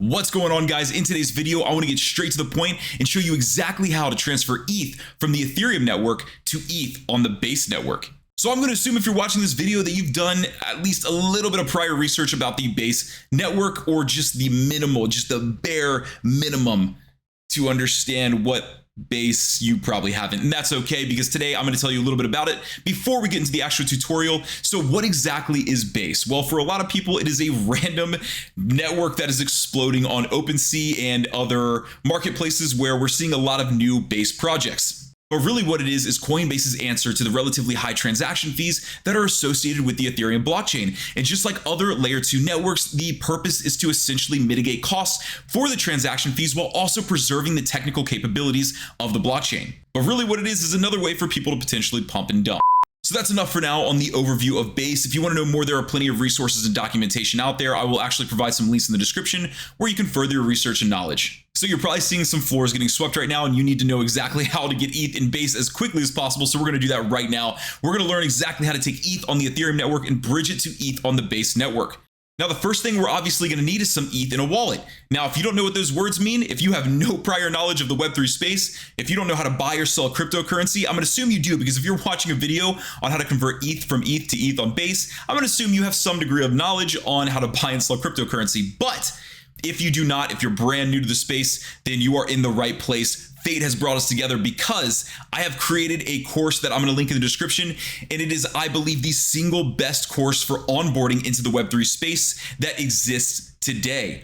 What's going on, guys? In today's video, I want to get straight to the point and show you exactly how to transfer ETH from the Ethereum network to ETH on the Base network. So I'm going to assume if you're watching this video that you've done at least a little bit of prior research about the Base network, or just the minimal, just the bare minimum to understand what Base you probably haven't. And that's okay, because today I'm going to tell you a little bit about it before we get into the actual tutorial. So what exactly is Base? Well, for a lot of people, it is a random network that is exploding on OpenSea and other marketplaces where we're seeing a lot of new Base projects. But really what it is Coinbase's answer to the relatively high transaction fees that are associated with the Ethereum blockchain. And just like other layer 2 networks, the purpose is to essentially mitigate costs for the transaction fees while also preserving the technical capabilities of the blockchain. But really what it is another way for people to potentially pump and dump. So that's enough for now on the overview of Base. If you want to know more, there are plenty of resources and documentation out there. I will actually provide some links in the description where you can further your research and knowledge. So you're probably seeing some floors getting swept right now, and you need to know exactly how to get ETH in Base as quickly as possible. So we're going to do that right now. We're going to learn exactly how to take ETH on the Ethereum network and bridge it to ETH on the Base network. Now, the first thing we're obviously going to need is some ETH in a wallet. Now, if you don't know what those words mean, if you have no prior knowledge of the Web3 space, if you don't know how to buy or sell cryptocurrency, I'm going to assume you do, because if you're watching a video on how to convert ETH from ETH to ETH on Base, I'm going to assume you have some degree of knowledge on how to buy and sell cryptocurrency. But if you do not, if you're brand new to the space, then you are in the right place. Fate has brought us together because I have created a course that I'm going to link in the description, and it is, I believe, the single best course for onboarding into the Web3 space that exists today.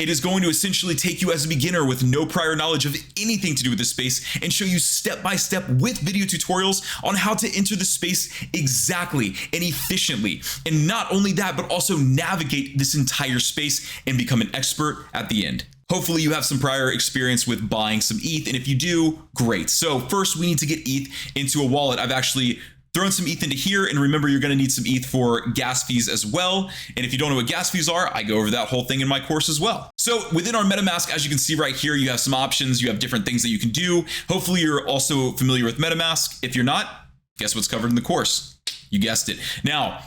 It is going to essentially take you as a beginner with no prior knowledge of anything to do with the space and show you step by step with video tutorials on how to enter the space exactly and efficiently. And not only that, but also navigate this entire space and become an expert at the end. Hopefully you have some prior experience with buying some ETH, and if you do, great. So first we need to get ETH into a wallet. I've actually thrown some ETH into here, and remember, you're going to need some ETH for gas fees as well. And if you don't know what gas fees are, I go over that whole thing in my course as well. So within our MetaMask, as you can see right here, you have some options. You have different things that you can do. Hopefully you're also familiar with MetaMask. If you're not, guess what's covered in the course? You guessed it. Now,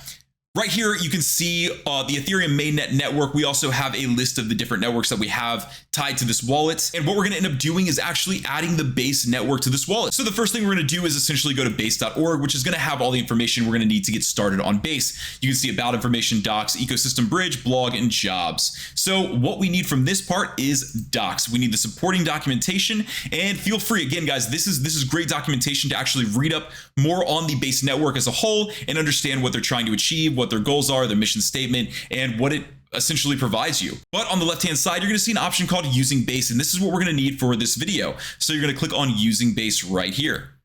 right here, you can see the Ethereum mainnet network. We also have a list of the different networks that we have tied to this wallet. And what we're going to end up doing is actually adding the Base network to this wallet. So the first thing we're going to do is essentially go to base.org, which is going to have all the information we're going to need to get started on Base. You can see about information, docs, ecosystem bridge, blog, and jobs. So what we need from this part is docs. We need the supporting documentation, and feel free, again, guys, this is great documentation to actually read up more on the Base network as a whole and understand what they're trying to achieve, what their goals are, their mission statement, and what it essentially provides you. But on the left-hand side, you're going to see an option called Using Base, and this is what we're going to need for this video. So you're going to click on Using Base right here.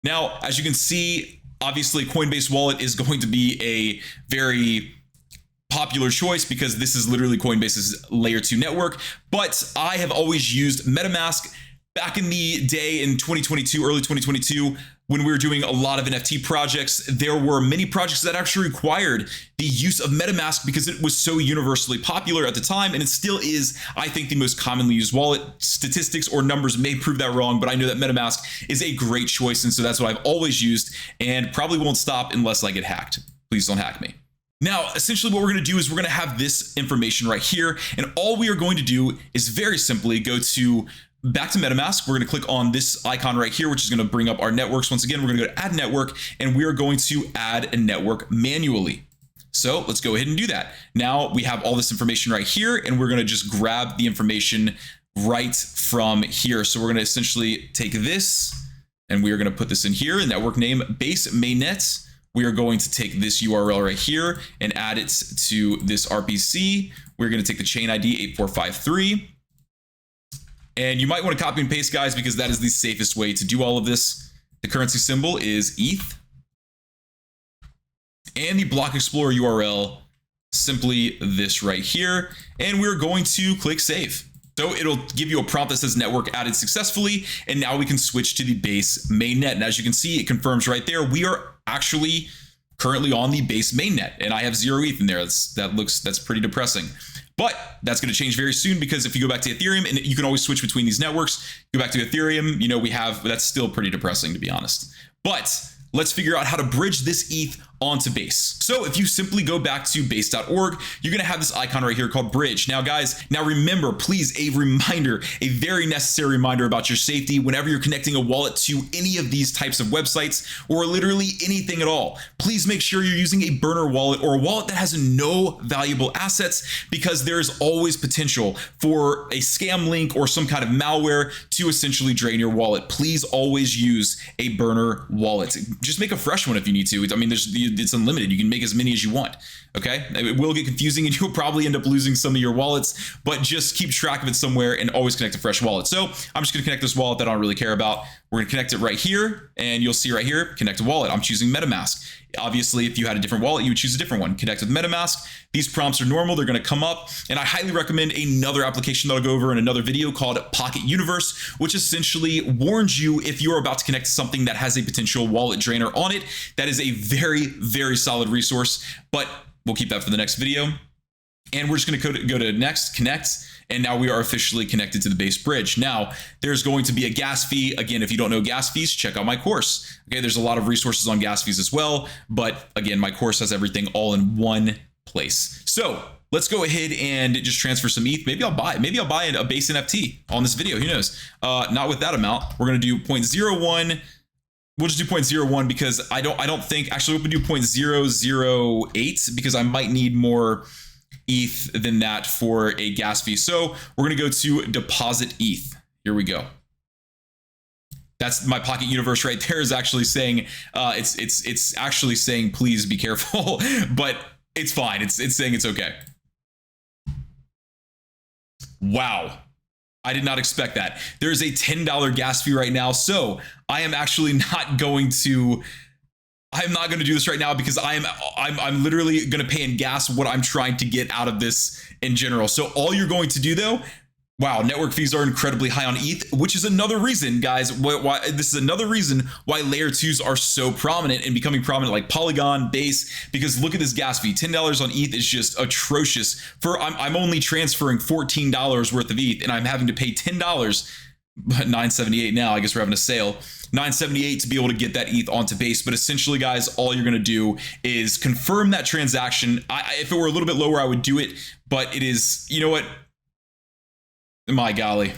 Now, as you can see, obviously Coinbase wallet is going to be a very popular choice because this is literally Coinbase's layer 2 network. But I have always used MetaMask. Back in the day in 2022, early 2022, when we were doing a lot of NFT projects, there were many projects that actually required the use of MetaMask because it was so universally popular at the time, and it still is, I think, the most commonly used wallet. Statistics or numbers may prove that wrong, but I know that MetaMask is a great choice, and so that's what I've always used, and probably won't stop unless I get hacked. Please don't hack me. Now, essentially what we're going to do is we're going to have this information right here, and all we are going to do is very simply go back to MetaMask. We're going to click on this icon right here, which is going to bring up our networks. Once again, we're going to go to add network, and we are going to add a network manually. So let's go ahead and do that. Now we have all this information right here, and we're going to just grab the information right from here. So we're going to essentially take this, and we are going to put this in here, network name Base mainnet. We are going to take this URL right here and add it to this RPC. We're going to take the chain ID 8453. And you might want to copy and paste, guys, because that is the safest way to do all of this. The currency symbol is ETH. And the block explorer URL, simply this right here. And we're going to click save. So it'll give you a prompt that says network added successfuli. And now we can switch to the Base mainnet. And as you can see, it confirms right there, we are actually currently on the Base mainnet. And I have 0 ETH in there. That's pretty depressing. But that's going to change very soon, because if you go back to Ethereum, and you can always switch between these networks, go back to Ethereum, that's still pretty depressing, to be honest. But let's figure out how to bridge this ETH onto Base. So if you simply go back to base.org, you're going to have this icon right here called Bridge. Now guys, remember, please, a reminder, a very necessary reminder about your safety whenever you're connecting a wallet to any of these types of websites or literally anything at all. Please make sure you're using a burner wallet or a wallet that has no valuable assets, because there is always potential for a scam link or some kind of malware to essentially drain your wallet. Please always use a burner wallet. Just make a fresh one if you need to. I mean, it's unlimited. You can make as many as you want. Okay, it will get confusing and you'll probably end up losing some of your wallets, but just keep track of it somewhere and always connect a fresh wallet. So I'm just going to connect this wallet that I don't really care about. We're going to connect it right here, and you'll see right here, connect a wallet. I'm choosing MetaMask. Obviously, if you had a different wallet, you would choose a different one. Connect with MetaMask. These prompts are normal. They're going to come up, and I highly recommend another application that I'll go over in another video called Pocket Universe, which essentially warns you if you're about to connect to something that has a potential wallet drainer on it. That is a very, very solid resource, but we'll keep that for the next video. And we're just going to go to next, connect, and now we are officially connected to the Base bridge. Now, there's going to be a gas fee. Again, if you don't know gas fees, check out my course. Okay, there's a lot of resources on gas fees as well, but again, my course has everything all in one place. So let's go ahead and just transfer some ETH. Maybe I'll buy a Base NFT on this video. Who knows? Not with that amount. We're going to do 0.01. We'll just do 0.01 because I don't think, actually we'll do 0.008 because I might need more ETH than that for a gas fee. So we're going to go to deposit ETH. Here we go. That's my Pocket Universe right there is actually saying, it's actually saying, please be careful, but it's fine. It's saying it's okay. Wow. I did not expect that. There is a $10 gas fee right now. So I am actually not going to, I'm not going to do this right now because I'm literally going to pay in gas what I'm trying to get out of this in general. So all you're going to do though, wow, network fees are incredibly high on ETH, which is another reason, guys, why this is another reason why layer 2s are so prominent and becoming prominent like Polygon, Base, because look at this gas fee. $10 on ETH is just atrocious. I'm only transferring $14 worth of ETH and I'm having to pay $10, but $9.78 now. I guess we're having a sale. $9.78 to be able to get that ETH onto Base. But essentially, guys, all you're going to do is confirm that transaction. If it were a little bit lower, I would do it, but it is, you know what? My golly.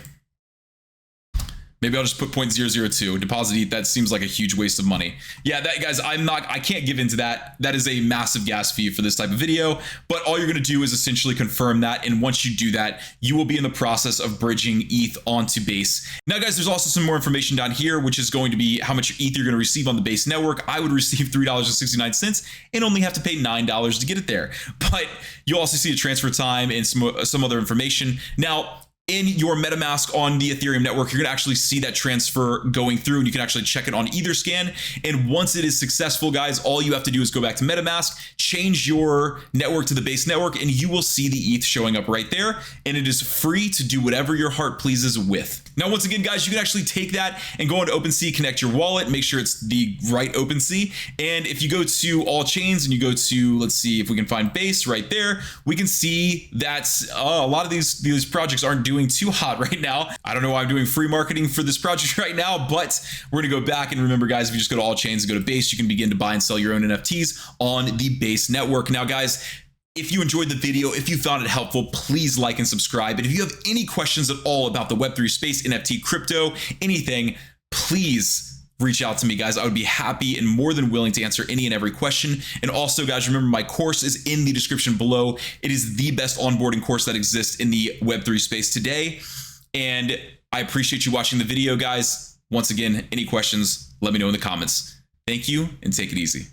Maybe I'll just put 0.002 deposit ETH. That seems like a huge waste of money. Yeah, that guys, I can't give into that. That is a massive gas fee for this type of video, but all you're going to do is essentially confirm that. And once you do that, you will be in the process of bridging ETH onto Base. Now, guys, there's also some more information down here, which is going to be how much ETH you're going to receive on the Base network. I would receive $3.69 and only have to pay $9 to get it there. But you'll also see a transfer time and some other information. Now, in your MetaMask on the Ethereum network, you're going to actually see that transfer going through, and you can actually check it on Etherscan. And once it is successful, guys, all you have to do is go back to MetaMask, change your network to the Base network, and you will see the ETH showing up right there. And it is free to do whatever your heart pleases with. Now, once again, guys, you can actually take that and go into OpenSea, connect your wallet, make sure it's the right OpenSea. And if you go to all chains and you go to, let's see if we can find Base right there, we can see that a lot of these projects aren't doing too hot right now. I don't know why I'm doing free marketing for this project right now, but we're gonna go back and remember, guys, if you just go to all chains and go to Base, you can begin to buy and sell your own NFTs on the Base network. Now, guys, if you enjoyed the video, if you found it helpful, please like and subscribe. And if you have any questions at all about the Web3 space, NFT, crypto, anything, please reach out to me, guys. I would be happy and more than willing to answer any and every question. And also, guys, remember my course is in the description below. It is the best onboarding course that exists in the Web3 space today. And I appreciate you watching the video, guys. Once again, any questions, let me know in the comments. Thank you and take it easy.